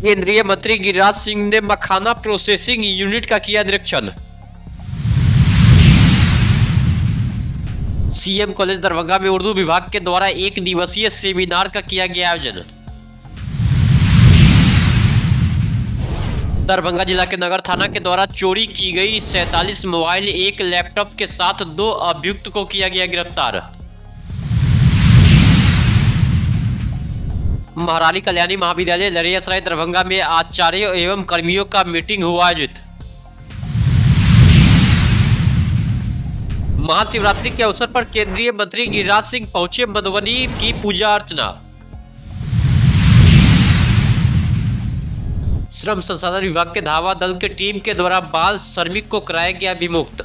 केंद्रीय मंत्री गिरिराज सिंह ने मखाना प्रोसेसिंग यूनिट का किया निरीक्षण। सीएम कॉलेज दरभंगा में उर्दू विभाग के द्वारा एक दिवसीय सेमिनार का किया गया आयोजन। दरभंगा जिला के नगर थाना के द्वारा चोरी की गई 47 मोबाइल, एक लैपटॉप के साथ 2 अभियुक्त को किया गया गिरफ्तार। महारानी कल्याणी महाविद्यालय लरियासराय दरभंगा में आचार्य एवं कर्मियों का मीटिंग हुआ आयोजित। महाशिवरात्रि के अवसर पर केंद्रीय मंत्री गिरिराज सिंह पहुंचे मधुबनी की पूजा अर्चना। श्रम संसाधन विभाग के धावा दल के टीम के द्वारा बाल श्रमिक को कराया गया विमुक्त।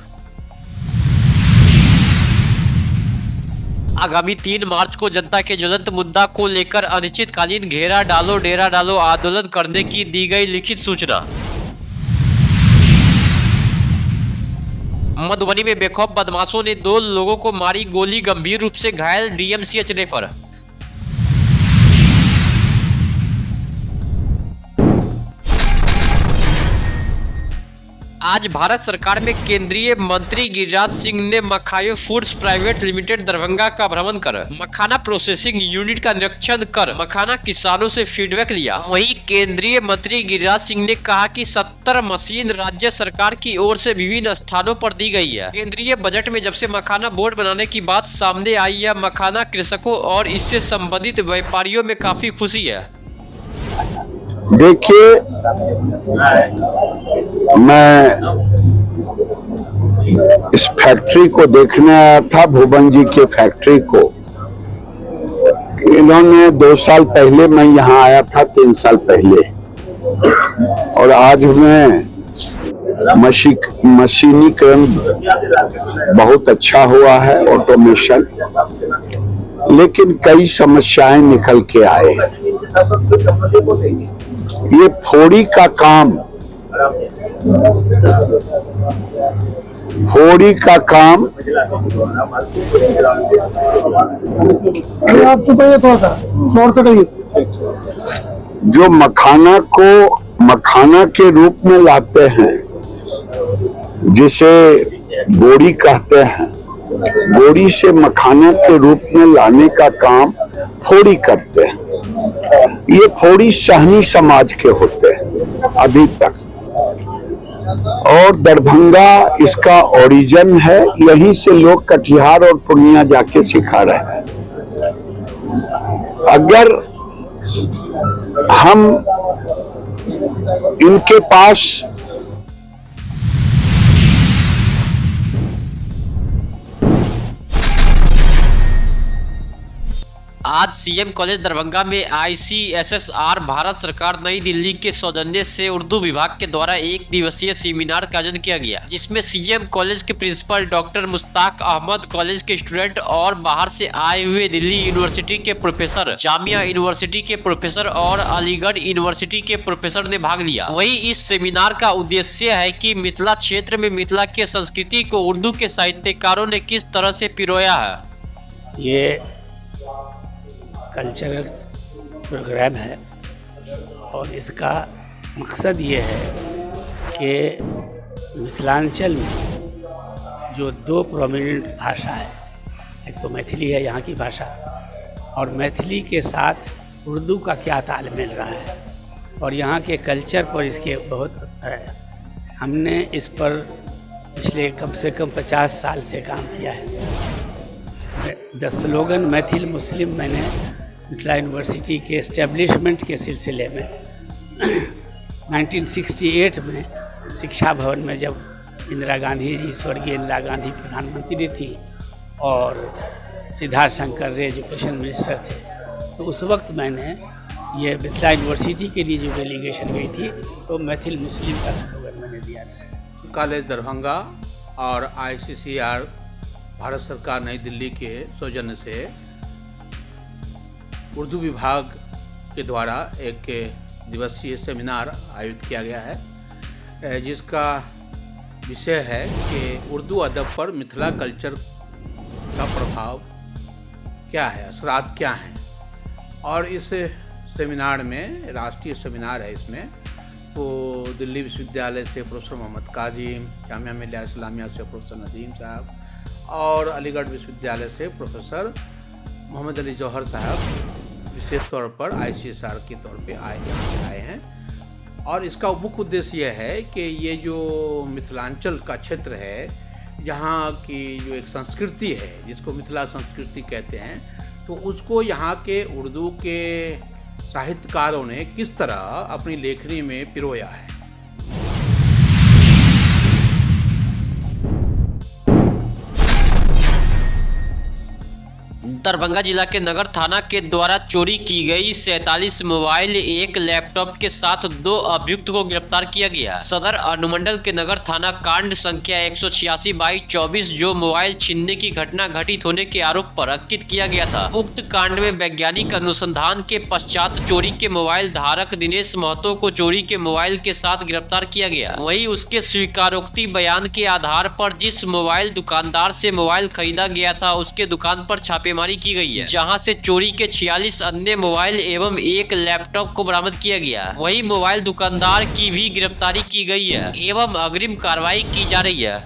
आगामी 3 मार्च को जनता के ज्वलंत मुद्दा को लेकर अनिश्चितकालीन घेरा डालो डेरा डालो आंदोलन करने की दी गई लिखित सूचना। मधुबनी में बेखौफ बदमाशों ने 2 लोगों को मारी गोली, गंभीर रूप से घायल, डीएमसीएच रेफर। आज भारत सरकार में केंद्रीय मंत्री गिरिराज सिंह ने मखायो फूड्स प्राइवेट लिमिटेड दरभंगा का भ्रमण कर मखाना प्रोसेसिंग यूनिट का निरीक्षण कर मखाना किसानों से फीडबैक लिया। वहीं केंद्रीय मंत्री गिरिराज सिंह ने कहा कि 70 मशीन राज्य सरकार की ओर से विभिन्न स्थानों पर दी गई है। केंद्रीय बजट में जब से मखाना बोर्ड बनाने की बात सामने आई है, मखाना कृषकों और इससे संबंधित व्यापारियों में काफी खुशी है। देखिए, मैं इस फैक्ट्री को देखने आया था, भुवन जी के फैक्ट्री को। इन्होंने 2 साल पहले, मैं यहाँ आया था 3 साल पहले, और आज में मशीनीकरण बहुत अच्छा हुआ है, ऑटोमेशन, लेकिन कई समस्याएं निकल के आए। ये फोड़ी का काम आप चुपिए थोड़ा सा, जो मखाना के रूप में लाते हैं, जिसे बोरी कहते हैं, बोरी से मखाना के रूप में लाने का काम फोड़ी करते हैं। ये फोड़ी सहनी समाज के होते हैं अभी तक, और दरभंगा इसका ओरिजिन है। यहीं से लोग कटिहार और पूर्णिया जाके सिखा रहे हैं। अगर हम इनके पास आज सीएम कॉलेज दरभंगा में ICSSR भारत सरकार नई दिल्ली के सौजन्य से उर्दू विभाग के द्वारा एक दिवसीय सेमिनार का आयोजन किया गया, जिसमें सीएम कॉलेज के principal doctor Mushtaq Ahmad, college के स्टूडेंट और बाहर से आए हुए दिल्ली यूनिवर्सिटी के प्रोफेसर, जामिया यूनिवर्सिटी के प्रोफेसर और अलीगढ़ यूनिवर्सिटी के प्रोफेसर ने भाग लिया। वहीं इस सेमिनार का उद्देश्य है कि मिथिला क्षेत्र में मिथिला के संस्कृति को उर्दू के साहित्यकारों ने किस तरह से पिरोया है। ये कल्चरल प्रोग्राम है और इसका मकसद ये है कि मिथिलांचल में जो 2 प्रोमिनेंट भाषा है, एक तो मैथिली है यहाँ की भाषा, और मैथिली के साथ उर्दू का क्या तालमेल रहा है, और यहाँ के कल्चर पर इसके बहुत है। हमने इस पर पिछले कम से कम 50 साल से काम किया है। द स्लोगन मैथिल मुस्लिम मैंने मिथिला यूनिवर्सिटी के एस्टेब्लिशमेंट के सिलसिले में 1968 में शिक्षा भवन में, जब इंदिरा गांधी जी, स्वर्गीय इंदिरा गांधी प्रधानमंत्री थी और सिद्धार्थ शंकर रे एजुकेशन मिनिस्टर थे, तो उस वक्त मैंने ये मिथिला यूनिवर्सिटी के लिए जो डेलीगेशन गई थी, तो मैथिल मुस्लिम का स्लोगन मैंने दिया था। कॉलेज दरभंगा और ICSSR भारत सरकार नई दिल्ली के सौजन्य से उर्दू विभाग के द्वारा एक दिवसीय सेमिनार आयोजित किया गया है, जिसका विषय है कि उर्दू अदब पर मिथिला कल्चर का प्रभाव क्या है, असरात क्या हैं। और इस सेमिनार में, राष्ट्रीय सेमिनार है इसमें, वो दिल्ली विश्वविद्यालय से प्रोफेसर मोहम्मद काजिम, जामिया मिल्लिया इस्लामिया से प्रोफेसर नदीम साहब और अलीगढ़ विश्वविद्यालय से प्रोफेसर मोहम्मद अली जौहर साहब विशेष तौर पर ICSR के तौर पे आए हैं। और इसका मुख्य उद्देश्य यह है कि ये जो मिथिलांचल का क्षेत्र है, यहाँ की जो एक संस्कृति है जिसको मिथिला संस्कृति कहते हैं, तो उसको यहाँ के उर्दू के साहित्यकारों ने किस तरह अपनी लेखनी में पिरोया है। दरभंगा जिला के नगर थाना के द्वारा चोरी की गई 47 मोबाइल, 1 लैपटॉप के साथ 2 अभियुक्त को गिरफ्तार किया गया। सदर अनुमंडल के नगर थाना कांड संख्या 186/24 जो मोबाइल छीनने की घटना घटित होने के आरोप पर अंकित किया गया था। उक्त कांड में वैज्ञानिक अनुसंधान के पश्चात चोरी के मोबाइल धारक दिनेश महतो को चोरी के मोबाइल के साथ गिरफ्तार किया गया। वहीं उसके स्वीकारोक्ति बयान के आधार पर जिस मोबाइल दुकानदार से मोबाइल खरीदा गया था उसके दुकान पर छापेमारी की गई है, जहां से चोरी के 46 अन्य मोबाइल एवं 1 लैपटॉप को बरामद किया गया। वहीं मोबाइल दुकानदार की भी गिरफ्तारी की गई है एवं अग्रिम कार्रवाई की जा रही है।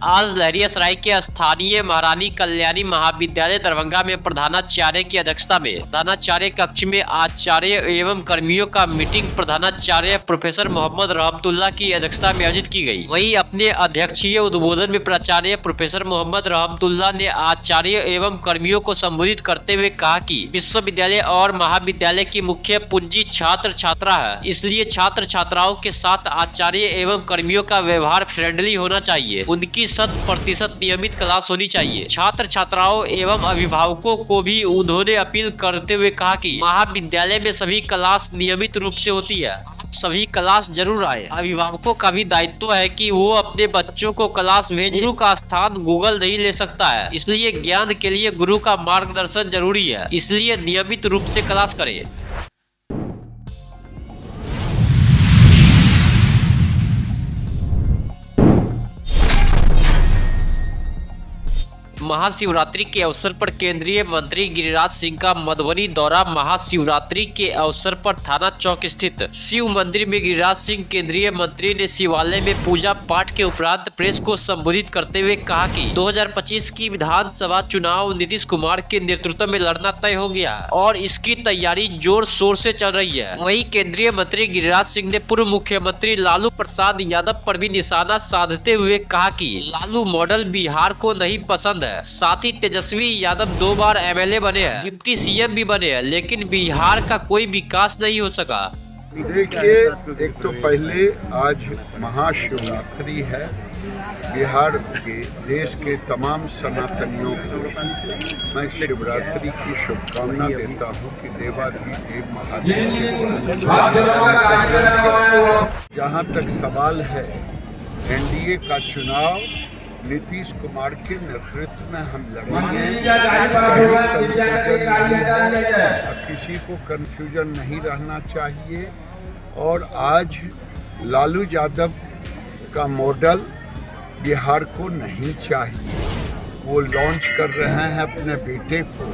आज लहरियासराय के स्थानीय महारानी कल्याणी महाविद्यालय दरभंगा में प्रधानाचार्य की अध्यक्षता में प्रधानाचार्य कक्ष में आचार्य एवं कर्मियों का मीटिंग प्रधानाचार्य प्रोफेसर मोहम्मद रहमतुल्लाह की अध्यक्षता में आयोजित की गई। वहीं अपने अध्यक्षीय उद्बोधन में प्राचार्य प्रोफेसर मोहम्मद रहमतुल्लाह ने आचार्य एवं कर्मियों को संबोधित करते हुए कहा कि विश्वविद्यालय और महाविद्यालय की मुख्य पूंजी छात्र छात्रा है, इसलिए छात्र छात्राओं के साथ आचार्य एवं कर्मियों का व्यवहार फ्रेंडली होना चाहिए। उनकी 100% नियमित क्लास होनी चाहिए। छात्र छात्राओं एवं अभिभावकों को भी उन्होंने अपील करते हुए कहा कि महाविद्यालय में सभी क्लास नियमित रूप से होती है, सभी क्लास जरूर आए। अभिभावकों का भी दायित्व है कि वो अपने बच्चों को क्लास भेजें। गुरु का स्थान गूगल नहीं ले सकता है, इसलिए ज्ञान के लिए गुरु का मार्गदर्शन जरूरी है, इसलिए नियमित रूप से क्लास करें। महाशिवरात्रि के अवसर पर केंद्रीय मंत्री गिरिराज सिंह का मधुबनी दौरा। महाशिवरात्रि के अवसर पर थाना चौक स्थित शिव मंदिर में गिरिराज सिंह केंद्रीय मंत्री ने शिवालय में पूजा पाठ के उपरांत प्रेस को संबोधित करते हुए कहा कि 2025 की विधानसभा चुनाव नीतीश कुमार के नेतृत्व में लड़ना तय हो गया और इसकी तैयारी जोर शोर से चल रही है। वहीं केंद्रीय मंत्री गिरिराज सिंह ने पूर्व मुख्यमंत्री लालू प्रसाद यादव पर भी निशाना साधते हुए कहा कि लालू मॉडल बिहार को नहीं पसंद है। साथ ही तेजस्वी यादव 2 बार MLA बने हैं, डिप्टी CM भी बने हैं, लेकिन बिहार का कोई विकास नहीं हो सका। देखिए, एक तो पहले आज महाशिवरात्रि है। बिहार के देश के तमाम सनातनियों को मैं शिवरात्रि की शुभकामना देता हूँ कि देवाधिदेव महादेव के जहाँ तक सवाल है NDA का चुनाव नीतीश कुमार के नेतृत्व में हम लड़ेंगे। किसी को कंफ्यूजन नहीं रहना चाहिए। और आज लालू यादव का मॉडल बिहार को नहीं चाहिए। वो लॉन्च कर रहे हैं अपने बेटे को,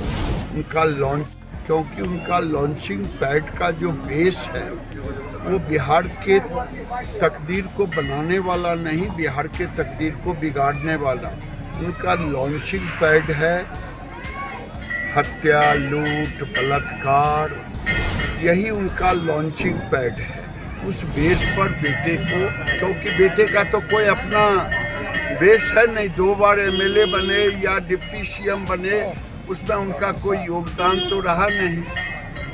उनका लॉन्च, क्योंकि उनका लॉन्चिंग पैड का जो बेस है वो बिहार के तकदीर को बनाने वाला नहीं, बिहार के तकदीर को बिगाड़ने वाला उनका लॉन्चिंग पैड है। हत्या, लूट, बलात्कार, यही उनका लॉन्चिंग पैड है। उस बेस पर बेटे को, क्योंकि बेटे का तो कोई अपना बेस है नहीं, 2 बार MLA बने या डिप्टी CM बने, उसमें उनका कोई योगदान तो रहा नहीं।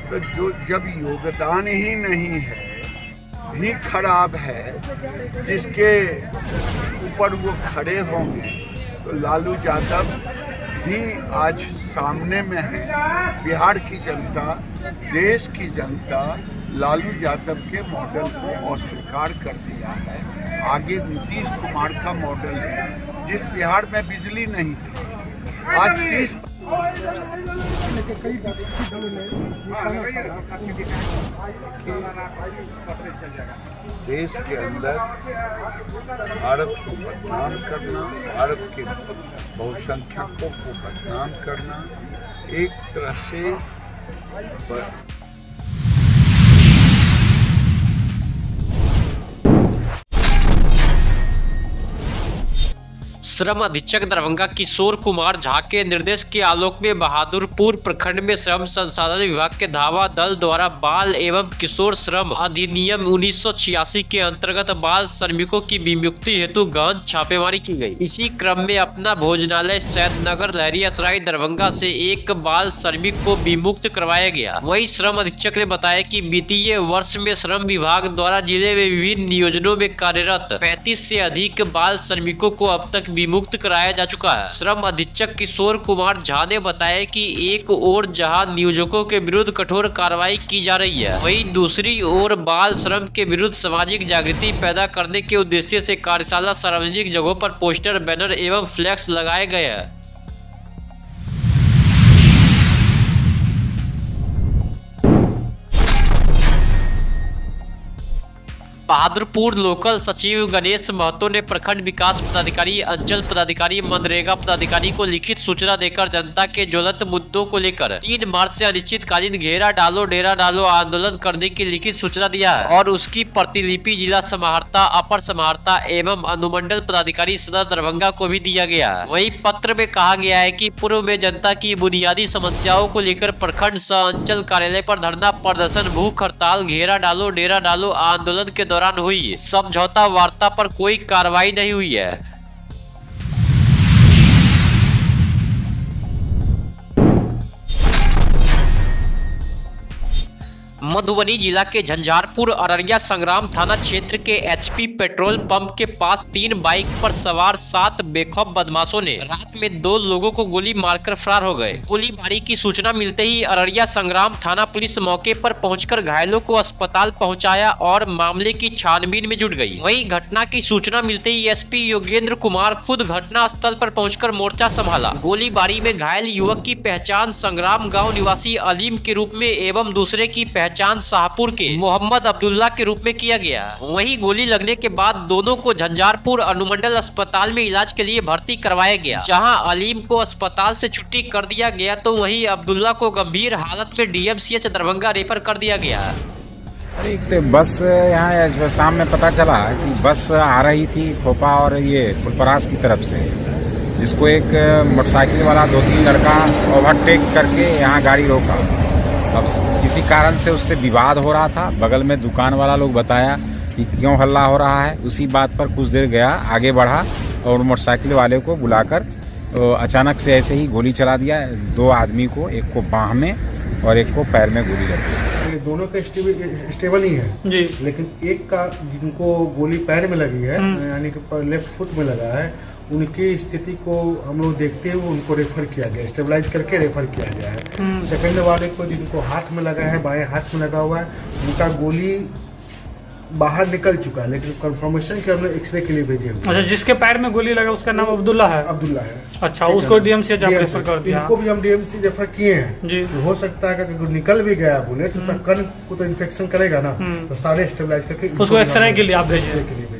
तो जो जब योगदान ही नहीं है, भी खराब है, जिसके ऊपर वो खड़े होंगे, तो लालू यादव भी आज सामने में है। बिहार की जनता, देश की जनता लालू यादव के मॉडल को अस्वीकार कर दिया है। आगे नीतीश कुमार का मॉडल है, जिस बिहार में बिजली नहीं था, आज 30 देश के अंदर भारत को बदनाम करना, भारत के बहुसंख्यकों को बदनाम करना, एक तरह से श्रम अधीक्षक दरभंगा किशोर कुमार झा के निर्देश के आलोक में बहादुरपुर प्रखंड में श्रम संसाधन विभाग के धावा दल द्वारा बाल एवं किशोर श्रम अधिनियम 1986 के अंतर्गत बाल श्रमिकों की विमुक्ति हेतु गहन छापेमारी की गई। इसी क्रम में अपना भोजनालय सैदनगर लहरियासराय दरभंगा से एक बाल श्रमिक को विमुक्त करवाया गया। वहीं श्रम अधीक्षक ने बताया कि बीते वर्ष में श्रम विभाग द्वारा जिले में विभिन्न नियोजनों में कार्यरत 35 से अधिक बाल श्रमिकों को अब तक विमुक्त कराया जा चुका है। श्रम अधीक्षक किशोर कुमार झा ने बताया कि एक ओर जहां नियोजकों के विरुद्ध कठोर कार्रवाई की जा रही है, वहीं दूसरी ओर बाल श्रम के विरुद्ध सामाजिक जागृति पैदा करने के उद्देश्य से कार्यशाला, सार्वजनिक जगहों पर पोस्टर, बैनर एवं फ्लैक्स लगाए गए हैं। बहादुरपुर लोकल सचिव गणेश महतो ने प्रखंड विकास पदाधिकारी, अंचल पदाधिकारी, मनरेगा पदाधिकारी को लिखित सूचना देकर जनता के ज्वलंत मुद्दों को लेकर 3 मार्च से अनिश्चितकालीन घेरा डालो डेरा डालो आंदोलन करने की लिखित सूचना दिया है और उसकी प्रतिलिपि जिला समाहर्ता, अपर समाहर्ता एवं अनुमंडल पदाधिकारी सदर दरभंगा को भी दिया गया है। वहीं पत्र में कहा गया है कि पूर्व में जनता की बुनियादी समस्याओं को लेकर प्रखंड सह अंचल कार्यालय पर धरना प्रदर्शन, भूख हड़ताल, घेरा डालो डेरा डालो आंदोलन के दौरान हुई समझौता वार्ता पर कोई कार्रवाई नहीं हुई है। मधुबनी जिला के झंझारपुर अररिया संग्राम थाना क्षेत्र के एचपी पेट्रोल पंप के पास 3 बाइक पर सवार 7 बेखौफ बदमाशों ने रात में 2 लोगों को गोली मारकर फरार हो गए। गोलीबारी की सूचना मिलते ही अररिया संग्राम थाना पुलिस मौके पर पहुंचकर घायलों को अस्पताल पहुंचाया और मामले की छानबीन में जुट गई। वहीं घटना की सूचना मिलते ही एसपी योगेंद्र कुमार खुद घटना स्थल पर पहुंचकर मोर्चा संभाला। गोलीबारी में घायल युवक की पहचान संग्राम गाँव निवासी अलीम के रूप में एवं दूसरे की पहचान शाहपुर के मोहम्मद अब्दुल्ला के रूप में किया गया। वहीं गोली लगने के बाद दोनों को झंझारपुर अनुमंडल अस्पताल में इलाज के लिए भर्ती करवाया गया, जहां अलीम को अस्पताल से छुट्टी कर दिया गया तो वहीं अब्दुल्ला को गंभीर हालत में डीएमसीएच दरभंगा रेफर कर दिया गया। अरे बस यहाँ शाम में पता चला कि बस आ रही थी खोपा और ये फुलपरास की तरफ से, जिसको एक मोटरसाइकिल वाला 2-3 लड़का ओवरटेक करके यहाँ गाड़ी रोका। अब किसी कारण से उससे विवाद हो रहा था। बगल में दुकान वाला लोग बताया कि क्यों हल्ला हो रहा है। उसी बात पर कुछ देर गया, आगे बढ़ा और मोटरसाइकिल वाले को बुलाकर तो अचानक से ऐसे ही गोली चला दिया। 2 आदमी को, एक को बाह में और एक को पैर में गोली लगी। ये दोनों का स्टेबल ही है जी, लेकिन एक का जिनको गोली पैर में लगी है यानी कि लेफ्ट फुट में लगा है, उनकी स्थिति को हम लोग देखते हुए उनको रेफर किया गया, स्टेबलाइज करके रेफर किया गया है। सेकंड वाले को जिनको हाथ में लगा है, बाएं हाथ में लगा हुआ है, उनका गोली बाहर निकल चुका है, लेकिन कंफर्मेशन के हमने एक्सरे के लिए भेजे हुए। अच्छा, जिसके पैर में गोली लगा उसका नाम अब्दुल्ला है? अब्दुल्ला है। अच्छा, उसको डीएमसी रेफर कर दिया? इनको भी हम डीएमसी रेफर किए हैं जी। तो हो सकता है कि निकल भी गया बुलेट तो कन को तो इन्फेक्शन करेगा ना, तो सारे स्टेबलाइज करके उसको एक्सरे के लिए आप भेजिए।